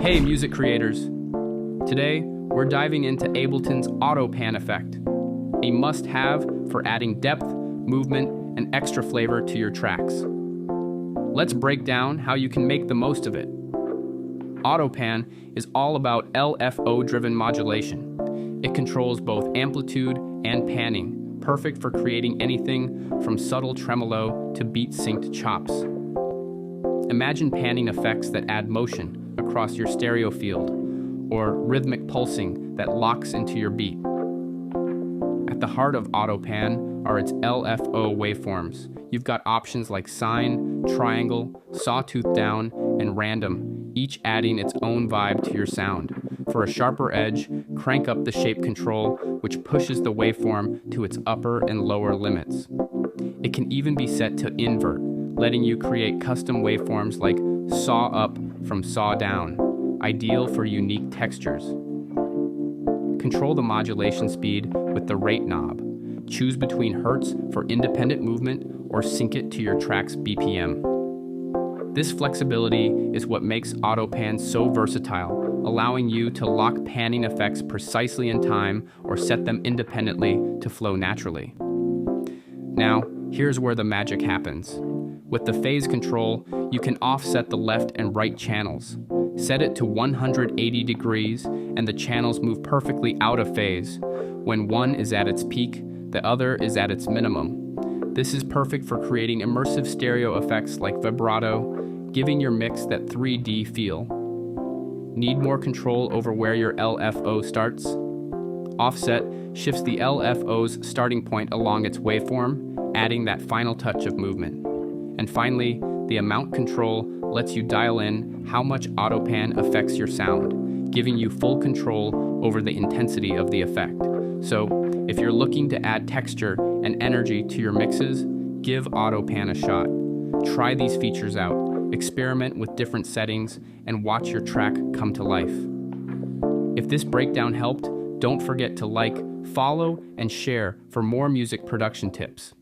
Hey music creators! Today, we're diving into Ableton's Auto Pan effect, a must-have for adding depth, movement, and extra flavor to your tracks. Let's break down how you can make the most of it. Auto Pan is all about LFO-driven modulation. It controls both amplitude and panning, perfect for creating anything from subtle tremolo to beat-synced chops. Imagine panning effects that add motion across your stereo field, or rhythmic pulsing that locks into your beat. At the heart of Auto Pan are its LFO waveforms. You've got options like sine, triangle, sawtooth down, and random, each adding its own vibe to your sound. For a sharper edge, crank up the shape control, which pushes the waveform to its upper and lower limits. It can even be set to invert, letting you create custom waveforms like saw up from saw down, ideal for unique textures. Control the modulation speed with the rate knob. Choose between hertz for independent movement or sync it to your track's BPM. This flexibility is what makes Auto Pan so versatile, allowing you to lock panning effects precisely in time or set them independently to flow naturally. Now, here's where the magic happens. With the phase control, you can offset the left and right channels. Set it to 180 degrees and the channels move perfectly out of phase. When one is at its peak, the other is at its minimum. This is perfect for creating immersive stereo effects like vibrato, giving your mix that 3D feel. Need more control over where your LFO starts? Offset shifts the LFO's starting point along its waveform, adding that final touch of movement. And finally, the amount control lets you dial in how much Auto Pan affects your sound, giving you full control over the intensity of the effect. So, if you're looking to add texture and energy to your mixes, give Auto Pan a shot. Try these features out, experiment with different settings, and watch your track come to life. If this breakdown helped, don't forget to like, follow, and share for more music production tips.